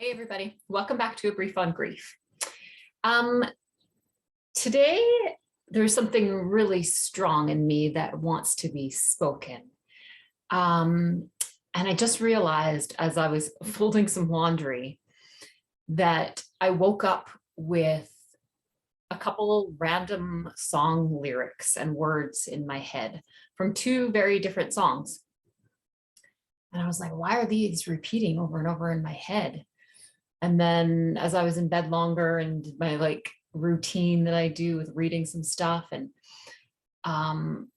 Hey everybody, welcome back to A Brief on Grief. Today, there's something really strong in me that wants to be spoken. And I just realized as I was folding some laundry that I woke up with a couple random song lyrics and words in my head from two very different songs. And I was like, why are these repeating over and over in my head? And then as I was in bed longer and my routine that I do with reading some stuff and an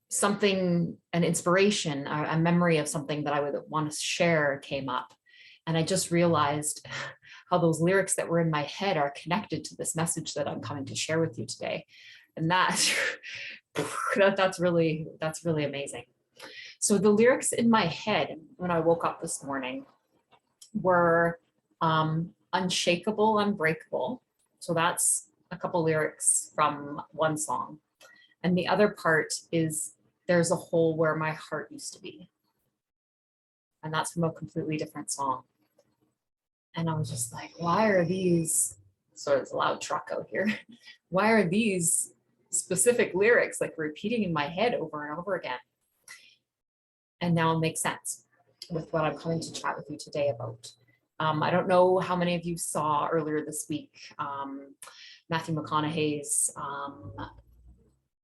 inspiration, a memory of something that I would want to share came up. And I just realized how those lyrics that were in my head are connected to this message that I'm coming to share with you today. And that's really amazing. So the lyrics in my head when I woke up this morning were unshakable, unbreakable. So that's a couple lyrics from one song. And the other part is there's a hole where my heart used to be. And that's from a completely different song. And I was just like, why are these, so there's a loud truck out here. Why are these specific lyrics like repeating in my head over and over again? And now it makes sense with what I'm coming to chat with you today about. I don't know how many of you saw earlier this week, Matthew McConaughey's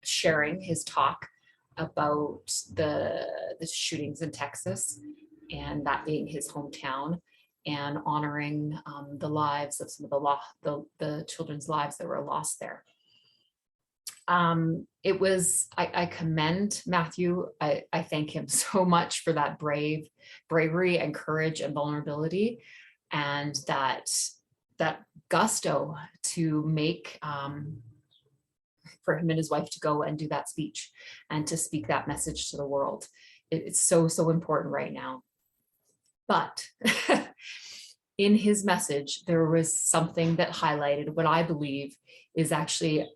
sharing his talk about the shootings in Texas and that being his hometown and honoring the lives of some of the children's lives that were lost there. I commend Matthew. I thank him so much for that bravery and courage and vulnerability and that gusto to make for him and his wife to go and do that speech and to speak that message to the world. It's so important right now. But in his message, there was something that highlighted what I believe is actually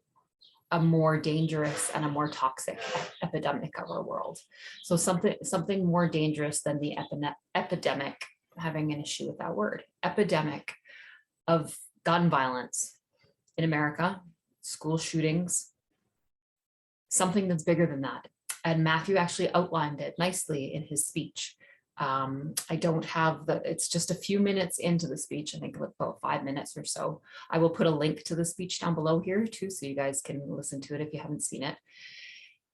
a more dangerous and a more toxic epidemic of our world. So something more dangerous than the epidemic, having an issue with that word, epidemic of gun violence in America, school shootings, something that's bigger than that. And Matthew actually outlined it nicely in his speech. I don't have it's just a few minutes into the speech, I think about 5 minutes or so. I will put a link to the speech down below here too, so you guys can listen to it if you haven't seen it.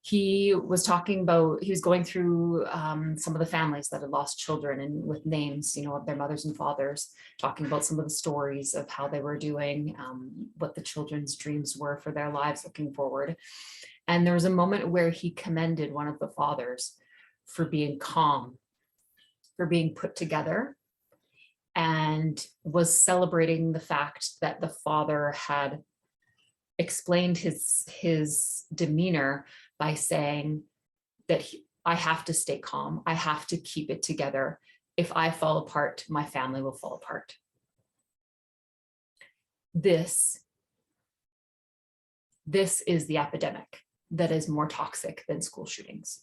He was going through some of the families that had lost children and with names, of their mothers and fathers, talking about some of the stories of how they were doing, what the children's dreams were for their lives looking forward. And there was a moment where he commended one of the fathers for being calm, for being put together, and was celebrating the fact that the father had explained his demeanor by saying that I have to stay calm. I have to keep it together. If I fall apart, my family will fall apart. This is the epidemic that is more toxic than school shootings.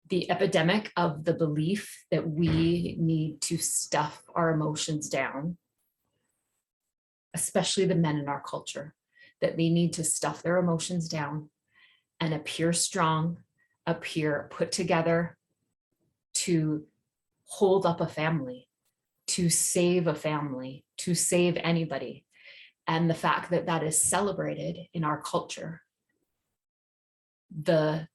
The epidemic of the belief that we need to stuff our emotions down, especially the men in our culture, that they need to stuff their emotions down and appear strong, appear put together to hold up a family, to save a family, to save anybody. And the fact that that is celebrated in our culture, the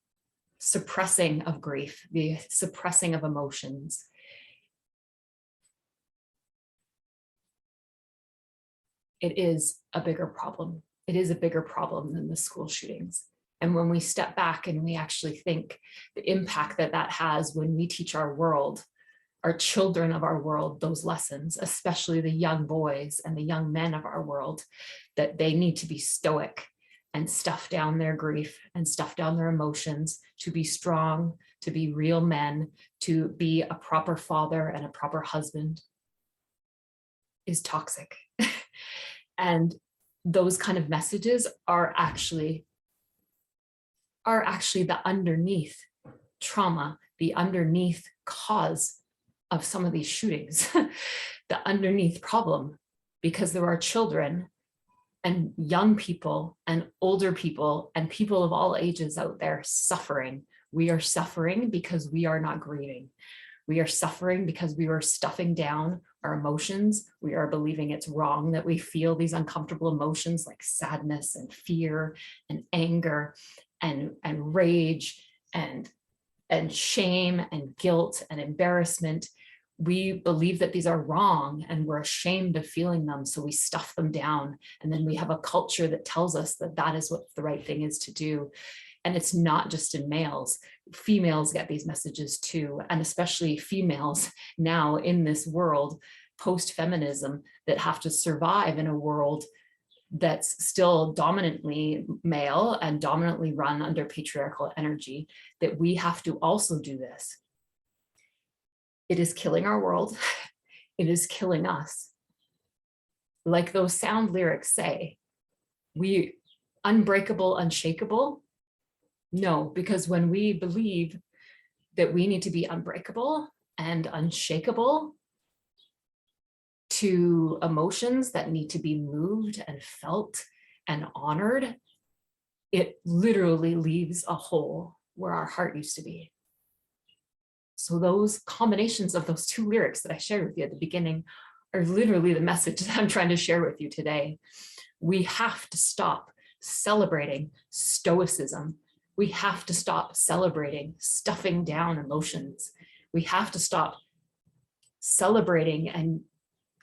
suppressing of grief, the suppressing of emotions, it is a bigger problem. It is a bigger problem than the school shootings. And when we step back and we actually think the impact that that has when we teach our world, our children of our world, those lessons, especially the young boys and the young men of our world, that they need to be stoic and stuff down their grief and stuff down their emotions, to be strong, to be real men, to be a proper father and a proper husband, is toxic. And those kind of messages are actually the underneath trauma, the underneath cause of some of these shootings, the underneath problem, because there are children and young people and older people and people of all ages out there suffering. We are suffering because we are not grieving. We are suffering because we are stuffing down our emotions. We are believing it's wrong that we feel these uncomfortable emotions like sadness and fear and anger and rage and shame and guilt and embarrassment. We believe that these are wrong and we're ashamed of feeling them, so we stuff them down. And then we have a culture that tells us that that is what the right thing is to do. And it's not just in males. Females get these messages too, and especially females now in this world, post-feminism, that have to survive in a world that's still dominantly male and dominantly run under patriarchal energy, that we have to also do this. It is killing our world. It is killing us. Like those sound lyrics say, we unbreakable, unshakable. No, because when we believe that we need to be unbreakable and unshakable to emotions that need to be moved and felt and honored, it literally leaves a hole where our heart used to be. So those combinations of those two lyrics that I shared with you at the beginning are literally the message that I'm trying to share with you today. We have to stop celebrating stoicism. We have to stop celebrating stuffing down emotions. We have to stop celebrating and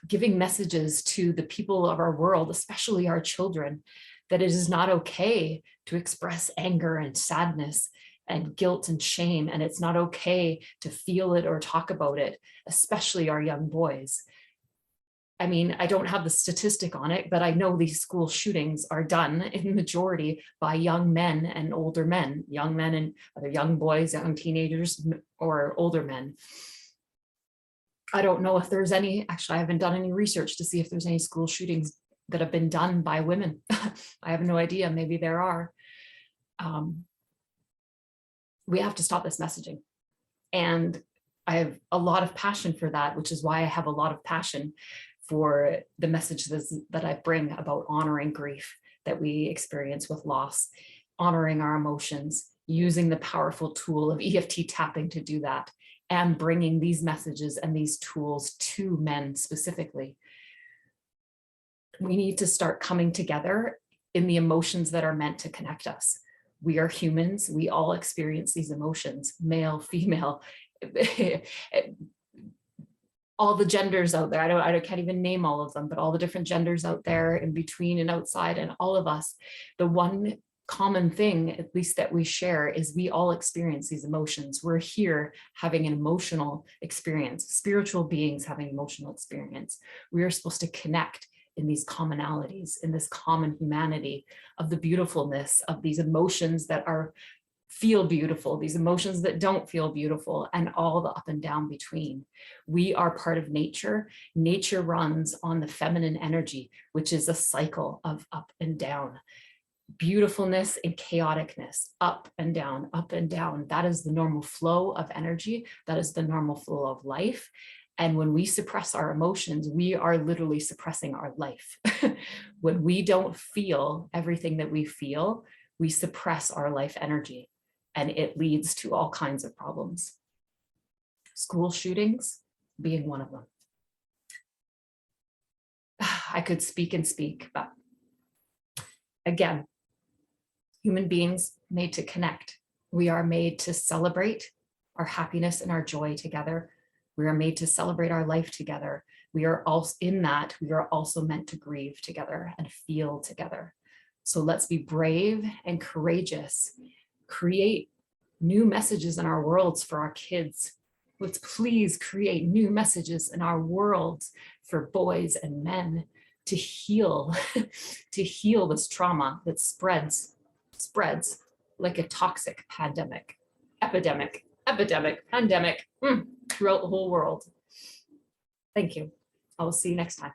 giving messages to the people of our world, especially our children, that it is not okay to express anger and sadness and guilt and shame, and it's not okay to feel it or talk about it, especially our young boys. I mean, I don't have the statistic on it, but I know these school shootings are done in majority by young men and older men, young men and other young boys, young teenagers, or older men. I don't know if there's any, actually, I haven't done any research to see if there's any school shootings that have been done by women. I have no idea, maybe there are. We have to stop this messaging. And I have a lot of passion for that, which is why I have a lot of passion for the messages that I bring about honoring grief that we experience with loss, honoring our emotions, using the powerful tool of EFT tapping to do that, and bringing these messages and these tools to men specifically. We need to start coming together in the emotions that are meant to connect us. We are humans. We all experience these emotions, male, female, all the genders out there. I can't even name all of them, but all the different genders out there in between and outside, and all of us. The one common thing, at least that we share, is we all experience these emotions. We're here having an emotional experience, spiritual beings having emotional experience. We are supposed to connect in these commonalities, in this common humanity of the beautifulness of these emotions that feel beautiful, these emotions that don't feel beautiful, and all the up and down between. We are part of nature. Nature runs on the feminine energy, which is a cycle of up and down. Beautifulness and chaoticness, up and down, up and down. That is the normal flow of energy. That is the normal flow of life. And when we suppress our emotions, we are literally suppressing our life. When we don't feel everything that we feel, we suppress our life energy, and it leads to all kinds of problems. School shootings being one of them. I could speak and speak, but again, human beings made to connect. We are made to celebrate our happiness and our joy together. We are made to celebrate our life together. We are also in that, we are also meant to grieve together and feel together. So let's be brave and courageous. Create new messages in our worlds for our kids. Let's please create new messages in our worlds for boys and men to heal, to heal this trauma that spreads like a toxic epidemic, pandemic throughout the whole world. Thank you. I will see you next time.